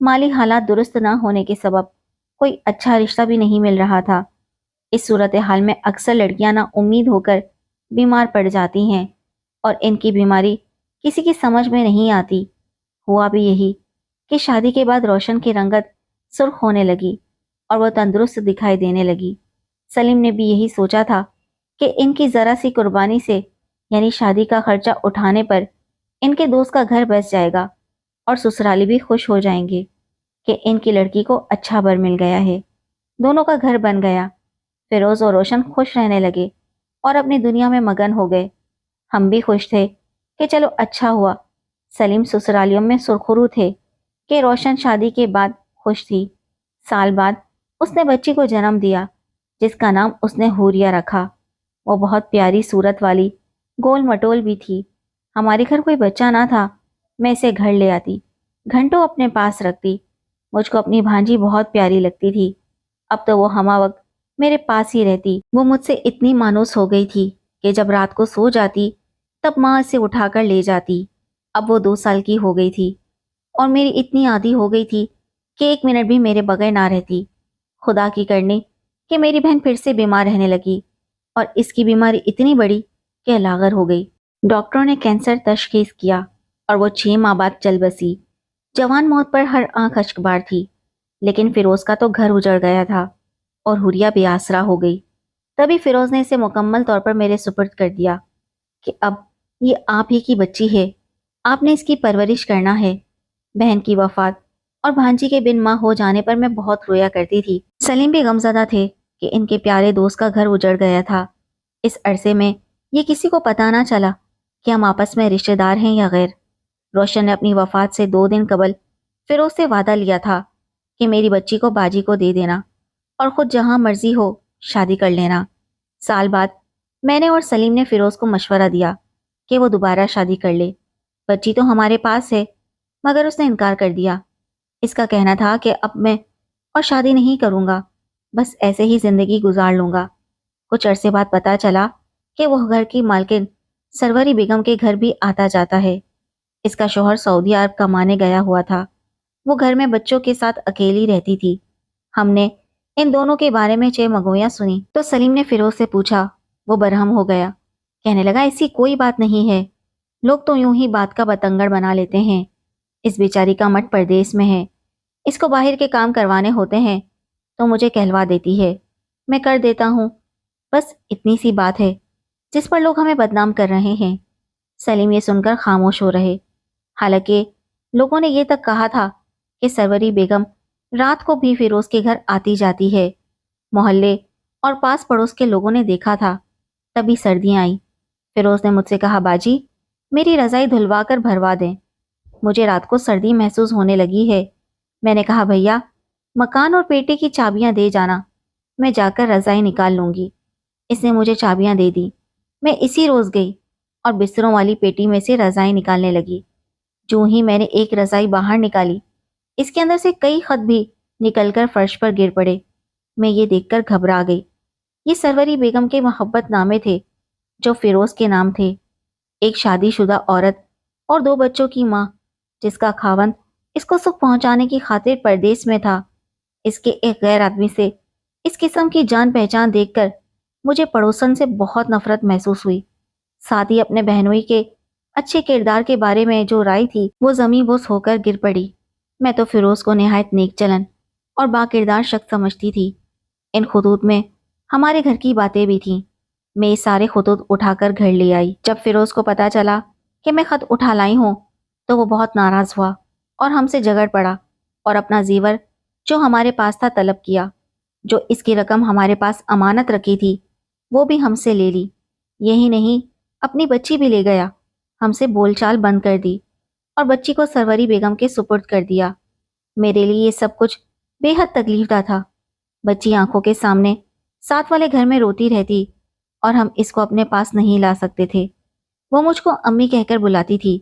مالی حالات درست نہ ہونے کے سبب کوئی اچھا رشتہ بھی نہیں مل رہا تھا۔ اس صورتحال میں اکثر لڑکیاں نا امید ہو کر بیمار پڑ جاتی ہیں اور ان کی بیماری کسی کی سمجھ میں نہیں آتی۔ ہوا بھی یہی کہ شادی کے بعد روشن کی رنگت سرخ ہونے لگی اور وہ تندرست دکھائی دینے لگی۔ سلیم نے بھی یہی سوچا تھا کہ ان کی ذرا سی قربانی سے، یعنی شادی کا خرچہ اٹھانے پر، ان کے دوست کا گھر بس جائے گا اور سسرالی بھی خوش ہو جائیں گے کہ ان کی لڑکی کو اچھا بر مل گیا ہے۔ دونوں کا گھر بن گیا۔ فیروز اور روشن خوش رہنے لگے اور اپنی دنیا میں مگن ہو گئے۔ ہم بھی خوش تھے کہ چلو اچھا ہوا۔ سلیم سسرالیوں میں سرخرو تھے کہ روشن شادی کے بعد خوش تھی۔ سال بعد اس نے بچی کو جنم دیا جس کا نام اس نے حوریہ رکھا۔ وہ بہت پیاری صورت والی، گول مٹول بھی تھی۔ ہمارے گھر کوئی بچہ نہ تھا، میں اسے گھر لے آتی، گھنٹوں اپنے پاس رکھتی۔ مجھ کو اپنی بھانجی بہت پیاری لگتی تھی۔ اب تو وہ ہمہ وقت میرے پاس ہی رہتی۔ وہ مجھ سے اتنی مانوس ہو گئی تھی کہ جب رات کو سو جاتی تب ماں اسے اٹھا کر لے جاتی۔ اب وہ 2 سال کی ہو گئی تھی اور میری اتنی عادی ہو گئی تھی کہ 1 منٹ بھی میرے بغیر نہ رہتی۔ خدا کی کرنی کہ میری بہن پھر سے بیمار رہنے لگی اور اس کی بیماری اتنی بڑی کہ لاغر ہو گئی۔ ڈاکٹروں نے کینسر تشخیص کیا اور وہ 6 ماہ بعد چل بسی۔ جوان موت پر ہر آنکھ اشک بار تھی، لیکن فیروز کا تو گھر اجڑ گیا تھا اور حوریہ بے آسرا ہو گئی۔ تبھی فیروز نے اسے مکمل طور پر میرے سپرد کر دیا کہ اب یہ آپ ہی کی بچی ہے، آپ نے اس کی پرورش کرنا ہے۔ بہن کی وفات اور بھانجی کے بن ماں ہو جانے پر میں بہت رویا کرتی تھی۔ سلیم بھی غمزدہ تھے کہ ان کے پیارے دوست کا گھر اجڑ گیا تھا۔ اس عرصے میں یہ کسی کو پتہ نہ چلا کہ ہم آپس میں رشتہ دار ہیں یا غیر۔ روشن نے اپنی وفات سے 2 دن قبل فیروز سے وعدہ لیا تھا کہ میری بچی کو باجی کو دے دینا اور خود جہاں مرضی ہو شادی کر لینا۔ سال بعد میں نے اور سلیم نے فیروز کو مشورہ دیا کہ وہ دوبارہ شادی کر لے، بچی تو ہمارے پاس ہے، مگر اس نے انکار کر دیا۔ اس کا کہنا تھا کہ اب میں اور شادی نہیں کروں گا، بس ایسے ہی زندگی گزار لوں گا۔ کچھ عرصے بعد پتہ چلا کہ وہ گھر کی مالکن سروری بیگم کے گھر بھی آتا جاتا ہے۔ اس کا شوہر سعودی عرب کمانے گیا ہوا تھا۔ وہ گھر میں بچوں کے ساتھ اکیلی رہتی تھی۔ ہم نے ان دونوں کے بارے میں 6 مگویاں سنی تو سلیم نے فیروز سے پوچھا۔ وہ برہم ہو گیا، کہنے لگا ایسی کوئی بات نہیں ہے، لوگ تو یوں ہی بات کا بتنگڑ بنا لیتے ہیں۔ اس بیچاری کا مٹ پردیس میں ہے، اس کو باہر کے کام کروانے ہوتے ہیں تو مجھے کہلوا دیتی ہے، میں کر دیتا ہوں، بس اتنی سی بات ہے جس پر لوگ ہمیں بدنام کر رہے ہیں۔ سلیم یہ سن کر خاموش ہو رہے۔ حالانکہ لوگوں نے یہ تک کہا تھا کہ سروری بیگم رات کو بھی فیروز کے گھر آتی جاتی ہے۔ محلے اور پاس پڑوس کے لوگوں نے دیکھا تھا۔ تبھی سردیاں آئیں۔ فیروز نے مجھ سے کہا باجی میری رضائی دھلوا کر بھروا دیں، مجھے رات کو سردی محسوس ہونے لگی ہے۔ میں نے کہا بھیا مکان اور پیٹے کی چابیاں دے جانا، میں جا کر رضائی نکال لوں گی۔ اس نے مجھے چابیاں دے دی۔ میں اسی روز گئی اور بستروں والی پیٹی میں سے رضائی نکالنے لگی۔ جو ہی میں نے ایک رضائی باہر نکالی، اس کے اندر سے کئی خط بھی نکل کر فرش پر گر پڑے۔ میں یہ دیکھ کر گھبرا گئی۔ یہ سروری بیگم کے محبت نامے تھے جو فیروز کے نام تھے۔ ایک شادی شدہ عورت اور 2 بچوں کی ماں جس کا خاوند اس کو سکھ پہنچانے کی خاطر پردیس میں تھا۔ اس کے ایک غیر آدمی سے اس قسم کی جان پہچان دیکھ کر مجھے پڑوسن سے بہت نفرت محسوس ہوئی۔ ساتھ ہی اپنے بہنوئی کے اچھے کردار کے بارے میں جو رائے تھی وہ زمیں بوس ہو کر گر پڑی۔ میں تو فیروز کو نہایت نیک چلن اور با کردار شخص سمجھتی تھی۔ ان خطوط میں ہمارے گھر کی باتیں بھی تھیں۔ میں یہ سارے خطوط اٹھا کر گھر لے آئی۔ جب فیروز کو پتا چلا کہ میں خط اٹھا لائی ہوں تو وہ بہت ناراض ہوا اور ہم سے جھگڑ پڑا اور اپنا زیور جو ہمارے پاس تھا طلب کیا۔ جو اس کی رقم ہمارے پاس امانت رکھی تھی وہ بھی ہم سے لے لی۔ یہی نہیں اپنی بچی بھی لے گیا، ہم سے بول چال بند کر دی اور بچی کو سروری بیگم کے سپرد کر دیا۔ میرے لیے یہ سب کچھ بے حد تکلیف دہ تھا۔ بچی آنکھوں کے سامنے ساتھ والے گھر میں روتی رہتی اور ہم اس کو اپنے پاس نہیں لا سکتے تھے۔ وہ مجھ کو امی کہہ کر بلاتی تھی۔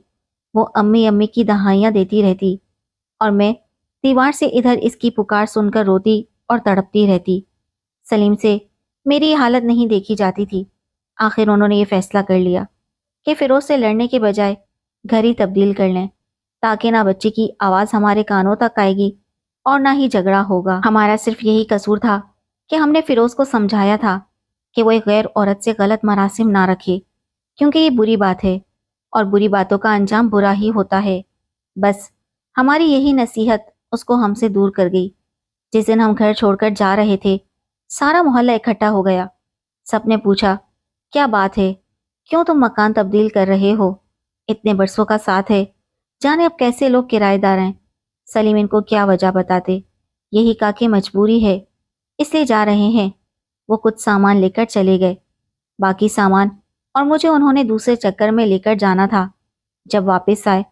وہ امی امی کی دہائیاں دیتی رہتی اور میں دیوار سے ادھر اس کی پکار سن کر روتی اور تڑپتی رہتی۔ سلیم سے میری یہ حالت نہیں دیکھی جاتی تھی۔ آخر انہوں نے یہ فیصلہ کر لیا کہ فیروز سے لڑنے کے بجائے گھر ہی تبدیل کر لیں۔ تاکہ نہ بچے کی آواز ہمارے کانوں تک آئے گی اور نہ ہی جھگڑا ہوگا۔ ہمارا صرف یہی قصور تھا کہ ہم نے فیروز کو سمجھایا تھا کہ وہ ایک غیر عورت سے غلط مراسم نہ رکھے، کیونکہ یہ بری بات ہے اور بری باتوں کا انجام برا ہی ہوتا ہے۔ بس ہماری یہی نصیحت اس کو ہم سے دور کر گئی۔ جس دن ہم گھر چھوڑ کر جا رہے تھے، سارا محلہ اکٹھا ہو گیا۔ سب نے پوچھا، کیا بات ہے؟ کیوں تم مکان تبدیل کر رہے ہو؟ اتنے برسوں کا ساتھ ہے، جانے اب کیسے لوگ کرایہ دار ہیں۔ سلیم ان کو کیا وجہ بتاتے، یہی کہا کہ مجبوری ہے اس لیے جا رہے ہیں۔ وہ کچھ سامان لے کر چلے گئے، باقی سامان اور مجھے انہوں نے دوسرے چکر میں لے کر جانا تھا۔ جب واپس آئے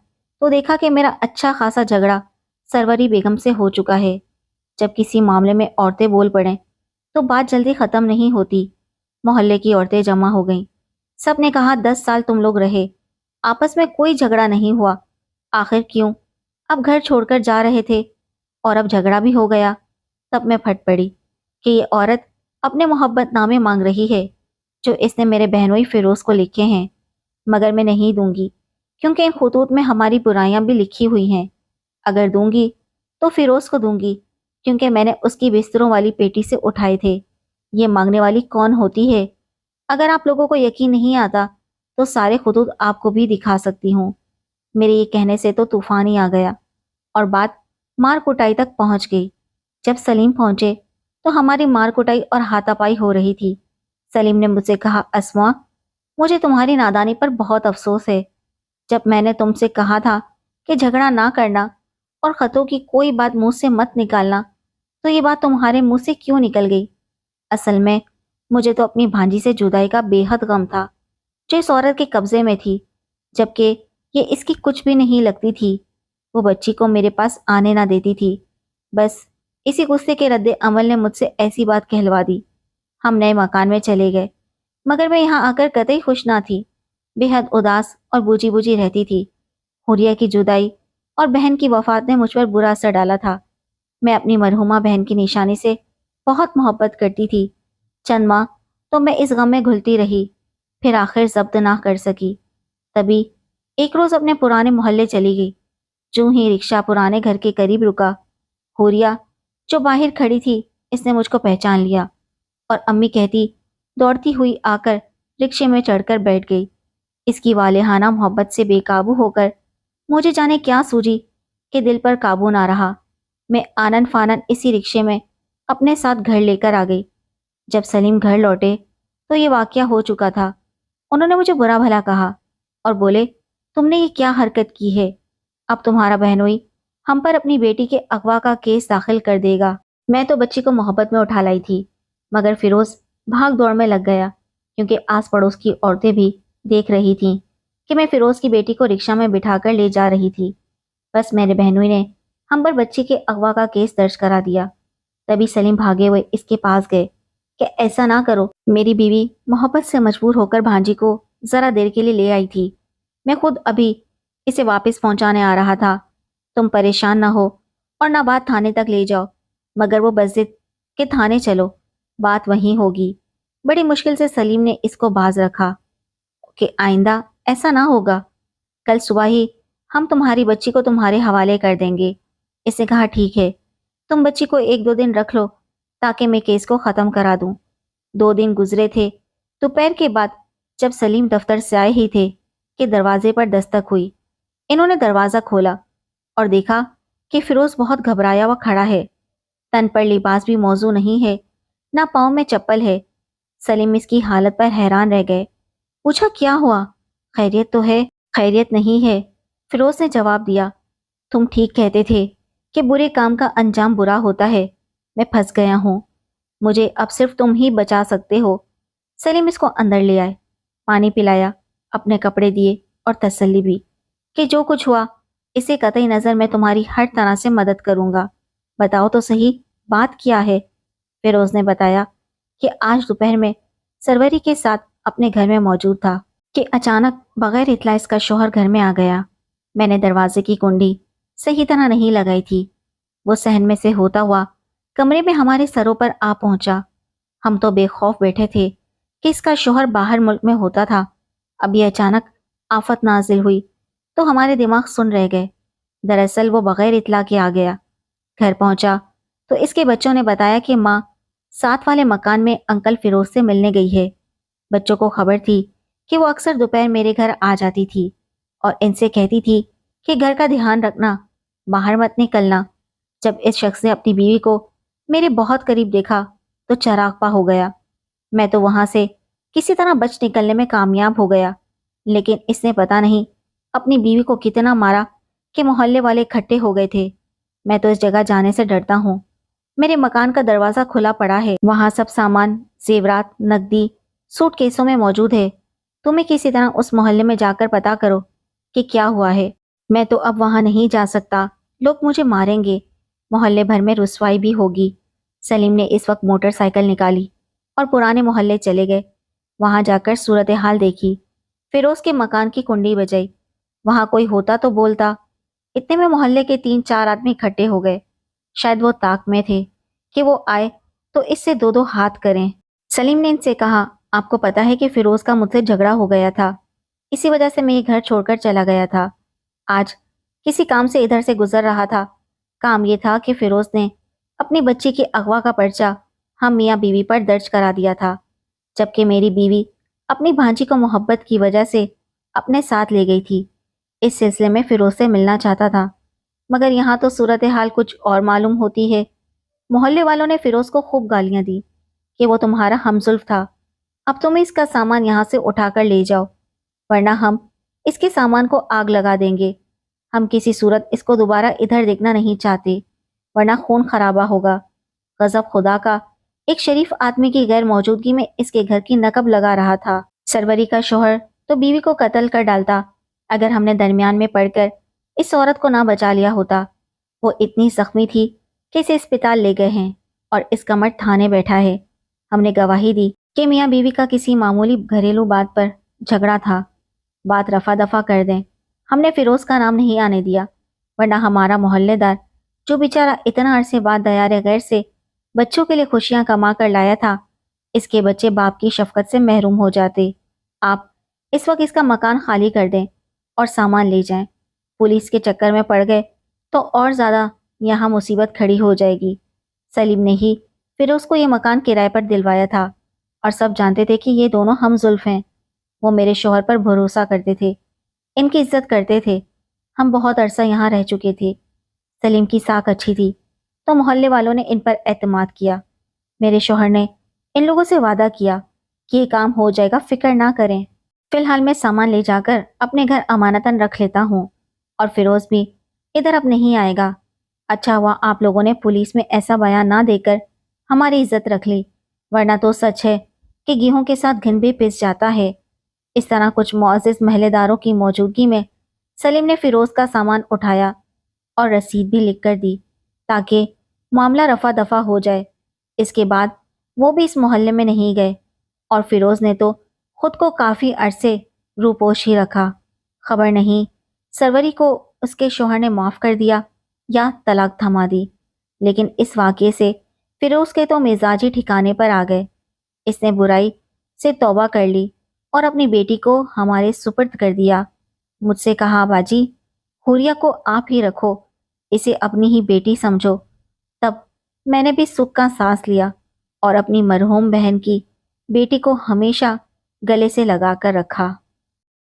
تو دیکھا کہ میرا اچھا خاصا جھگڑا سروری بیگم سے ہو چکا ہے۔ جب کسی معاملے میں عورتیں بول پڑیں تو بات جلدی ختم نہیں ہوتی۔ محلے کی عورتیں جمع ہو گئیں، سب نے کہا 10 سال تم لوگ رہے، آپس میں کوئی جھگڑا نہیں ہوا، آخر کیوں؟ اب گھر چھوڑ کر جا رہے تھے اور اب جھگڑا بھی ہو گیا۔ تب میں پھٹ پڑی کہ یہ عورت اپنے محبت نامے مانگ رہی ہے جو اس نے میرے بہنوئی فیروز کو لکھے ہیں، مگر میں نہیں دوں گی کیونکہ ان خطوط میں ہماری برائیاں بھی لکھی ہوئی ہیں۔ اگر دوں گی تو فیروز کو دوں گی کیونکہ میں نے اس کی بستروں والی پیٹی سے اٹھائے تھے۔ یہ مانگنے والی کون ہوتی ہے؟ اگر آپ لوگوں کو یقین نہیں آتا تو سارے خطوط آپ کو بھی دکھا سکتی ہوں۔ میرے یہ کہنے سے تو طوفان ہی آ گیا اور بات مار کٹائی تک پہنچ گئی۔ جب سلیم پہنچے تو ہماری مار کٹائی اور ہاتھا پائی ہو رہی تھی۔ سلیم نے مجھ سے کہا، اسما، مجھے تمہاری نادانی پر بہت افسوس ہے۔ جب میں نے تم سے کہا تھا کہ جھگڑا نہ کرنا اور خطوں کی کوئی بات منہ سے مت نکالنا تو یہ بات تمہارے منہ سے کیوں نکل گئی؟ اصل میں مجھے تو اپنی بھانجی سے جدائی کا بے حد غم تھا جو اس عورت کے قبضے میں تھی، جبکہ یہ اس کی کچھ بھی نہیں لگتی تھی۔ وہ بچی کو میرے پاس آنے نہ دیتی تھی۔ بس اسی غصے کے رد عمل نے مجھ سے ایسی بات کہلوا دی۔ ہم نئے مکان میں چلے گئے، مگر میں یہاں آ کر قطعی خوش نہ تھی، بے حد اداس اور بوجھی بوجھی رہتی تھی۔ حوریہ کی جدائی اور بہن کی وفات نے مجھ پر برا اثر ڈالا تھا۔ میں اپنی مرحومہ بہن کی نشانی سے بہت محبت کرتی تھی۔ چند ماہ تو میں اس غم میں گھلتی رہی، پھر آخر ضبط نہ کر سکی۔ تبھی ایک روز اپنے پرانے محلے چلی گئی۔ جو ہی رکشہ پرانے گھر کے قریب رکا، حوریہ جو باہر کھڑی تھی اس نے مجھ کو پہچان لیا اور امی کہتی دوڑتی ہوئی آ کر رکشے میں چڑھ کر بیٹھ گئی۔ اس کی والہانہ محبت سے بے قابو ہو کر مجھے جانے کیا سوجی کہ دل پر قابو نہ رہا۔ میں آنن فانن اسی رکشے میں اپنے ساتھ گھر لے کر آ گئی۔ جب سلیم گھر لوٹے تو یہ واقعہ ہو چکا تھا۔ انہوں نے مجھے برا بھلا کہا اور بولے، تم نے یہ کیا حرکت کی ہے؟ اب تمہارا بہنوئی ہم پر اپنی بیٹی کے اغوا کا کیس داخل کر دے گا۔ میں تو بچی کو محبت میں اٹھا لائی تھی، مگر فیروز بھاگ دوڑ میں لگ گیا کیونکہ آس پڑوس کی عورتیں بھی دیکھ رہی تھیں کہ میں فیروز کی بیٹی کو رکشہ میں بٹھا کر لے جا رہی تھی۔ بس میرے بہنوئی نے ہم پر بچی کے اغوا کا کیس درج کرا دیا۔ تبھی سلیم بھاگے ہوئے اس کے پاس گئے کہ ایسا نہ کرو، میری بیوی محبت سے مجبور ہو کر بھانجی کو ذرا دیر کے لیے لے آئی تھی، میں خود ابھی اسے واپس پہنچانے آ رہا تھا۔ تم پریشان نہ ہو اور نہ بات تھانے تک لے جاؤ، مگر وہ بضد کہ تھانے چلو، بات وہیں ہوگی۔ بڑی مشکل سے سلیم نے اس کو باز رکھا کہ آئندہ ایسا نہ ہوگا، کل صبح ہی ہم تمہاری بچی کو تمہارے حوالے کر دیں گے۔ اس نے کہا، ٹھیک ہے، تم بچی کو 1-2 دن رکھ لو تاکہ میں کیس کو ختم کرا دوں۔ 2 دن گزرے تھے۔ دوپہر کے بعد جب سلیم دفتر سے آئے ہی تھے کہ دروازے پر دستک ہوئی۔ انہوں نے دروازہ کھولا اور دیکھا کہ فیروز بہت گھبرایا ہوا کھڑا ہے۔ تن پر لباس بھی موزوں نہیں ہے، نہ پاؤں میں چپل ہے۔ سلیم اس کی حالت پر حیران رہ گئے۔ پوچھا، کیا ہوا؟ خیریت تو ہے؟ خیریت نہیں ہے، فیروز نے جواب دیا۔ تم ٹھیک کہتے تھے کہ برے کام کا انجام برا ہوتا ہے، میں پھنس گیا ہوں، مجھے اب صرف تم ہی بچا سکتے ہو۔ سلیم اس کو اندر لے آئے، پانی پلایا، اپنے کپڑے دیے اور تسلی بھی کہ جو کچھ ہوا اسے قطعی نظر میں تمہاری ہر طرح سے مدد کروں گا۔ بتاؤ تو صحیح، بات کیا ہے؟ فیروز نے بتایا کہ آج دوپہر میں سروری کے ساتھ اپنے گھر میں موجود تھا کہ اچانک بغیر اطلاع اس کا شوہر گھر میں آ گیا۔ میں نے دروازے کی کنڈی صحیح طرح نہیں لگائی تھی۔ وہ صحن میں سے ہوتا ہوا کمرے میں ہمارے سروں پر آ پہنچا۔ ہم تو بے خوف بیٹھے تھے کہ اس کا شوہر باہر ملک میں ہوتا تھا، اب یہ اچانک آفت نازل ہوئی تو ہمارے دماغ سن رہ گئے۔ دراصل وہ بغیر اطلاع کے آ گیا۔ گھر پہنچا تو اس کے بچوں نے بتایا کہ ماں ساتھ والے مکان میں انکل فیروز سے ملنے گئی ہے۔ بچوں کو خبر تھی کہ وہ اکثر دوپہر میرے گھر آ جاتی تھی اور ان سے کہتی تھی کہ گھر کا دھیان رکھنا، باہر مت نکلنا۔ جب اس شخص نے اپنی بیوی کو میرے بہت قریب دیکھا تو چراغ پا ہو گیا۔ میں تو وہاں سے کسی طرح بچ نکلنے میں کامیاب ہو گیا، لیکن اس نے پتہ نہیں اپنی بیوی کو کتنا مارا کہ محلے والے اکٹھے ہو گئے تھے۔ میں تو اس جگہ جانے سے ڈرتا ہوں۔ میرے مکان کا دروازہ کھلا پڑا ہے، وہاں سب سامان، زیورات، نقدی سوٹ کیسوں میں موجود ہے۔ تمہیں کسی طرح اس محلے میں جا کر پتا کرو کہ کیا ہوا ہے۔ میں تو اب وہاں نہیں جا سکتا، لوگ مجھے ماریں گے، محلے بھر میں رسوائی بھی ہوگی۔ سلیم نے اس وقت موٹر سائیکل نکالی اور پرانے محلے چلے گئے۔ وہاں جا کر صورتحال دیکھی، فیروز کے مکان کی کنڈی بجائی، وہاں کوئی ہوتا تو بولتا۔ اتنے میں محلے کے 3-4 آدمی اکٹھے ہو گئے، شاید وہ طاق میں تھے کہ وہ آئے تو اس سے 2 ہاتھ کریں۔ سلیم نے ان سے کہا، آپ کو پتا ہے کہ فیروز کا مجھ سے جھگڑا ہو گیا تھا، اسی وجہ سے میں یہ گھر چھوڑ کر چلا گیا تھا۔ آج کسی کام سے ادھر سے گزر رہا تھا، کام یہ تھا کہ فیروز نے اپنی بچی کی اغوا کا پرچہ ہم میاں بیوی پر درج کرا دیا تھا، جبکہ میری بیوی اپنی بھانجی کو محبت کی وجہ سے اپنے ساتھ لے گئی تھی۔ اس سلسلے میں فیروز سے ملنا چاہتا تھا، مگر یہاں تو صورتحال کچھ اور معلوم ہوتی ہے۔ محلے والوں نے فیروز کو خوب گالیاں دی کہ وہ تمہارا ہمزلف تھا، اب تم اس کا سامان یہاں سے اٹھا کر لے جاؤ، ورنہ ہم اس کے سامان کو آگ لگا دیں گے۔ ہم کسی صورت اس کو دوبارہ ادھر دیکھنا نہیں چاہتے، ورنہ خون خرابہ ہوگا۔ غضب خدا کا ایک شریف آدمی کی غیر موجودگی میں اس کے گھر کی نقب لگا رہا تھا۔ سروری کا شوہر تو بیوی کو قتل کر ڈالتا اگر ہم نے درمیان میں پڑھ کر اس عورت کو نہ بچا لیا ہوتا۔ وہ اتنی زخمی تھی کہ اسے اسپتال لے گئے ہیں اور اس کا مرد تھانے بیٹھا ہے۔ ہم نے گواہی دی کہ میاں بیوی کا کسی معمولی گھریلو بات پر جھگڑا تھا، بات رفع دفع کر دیں۔ ہم نے فیروز کا نام نہیں آنے دیا، ورنہ ہمارا محلے دار جو بیچارہ اتنا عرصے بعد دیار غیر سے بچوں کے لیے خوشیاں کما کر لایا تھا، اس کے بچے باپ کی شفقت سے محروم ہو جاتے۔ آپ اس وقت اس کا مکان خالی کر دیں اور سامان لے جائیں۔ پولیس کے چکر میں پڑ گئے تو اور زیادہ یہاں مصیبت کھڑی ہو جائے گی۔ سلیم نے ہی فیروز کو یہ مکان کرائے پر دلوایا تھا اور سب جانتے تھے کہ یہ دونوں ہم زلف ہیں۔ وہ میرے شوہر پر بھروسہ کرتے تھے، ان کی عزت کرتے تھے۔ ہم بہت عرصہ یہاں رہ چکے تھے۔ سلیم کی ساکھ اچھی تھی تو محلے والوں نے ان پر اعتماد کیا۔ میرے شوہر نے ان لوگوں سے وعدہ کیا کہ یہ کام ہو جائے گا، فکر نہ کریں۔ فی الحال میں سامان لے جا کر اپنے گھر امانتاً رکھ لیتا ہوں، اور فیروز بھی ادھر اب نہیں آئے گا۔ اچھا ہوا آپ لوگوں نے پولیس میں ایسا بیان نہ دے کر ہماری عزت رکھ لی، ورنہ تو سچ ہے کہ گیہوں کے ساتھ گھن بھی پس جاتا ہے۔ اس طرح کچھ معزز محلے داروں کی موجودگی میں سلیم نے فیروز کا سامان اٹھایا اور رسید بھی لکھ کر دی تاکہ معاملہ رفع دفع ہو جائے۔ اس کے بعد وہ بھی اس محلے میں نہیں گئے اور فیروز نے تو خود کو کافی عرصے روپوش ہی رکھا۔ خبر نہیں سروری کو اس کے شوہر نے معاف کر دیا یا طلاق تھما دی، لیکن اس واقعے سے فیروز کے تو مزاجی ٹھکانے پر آ گئے۔ اس نے برائی سے توبہ کر لی اور اپنی بیٹی کو ہمارے سپرد کر دیا۔ مجھ سے کہا، باجی حوریہ کو آپ ہی رکھو، اسے اپنی ہی بیٹی سمجھو۔ تب میں نے بھی سکھ کا سانس لیا اور اپنی مرحوم بہن کی بیٹی کو ہمیشہ گلے سے لگا کر رکھا۔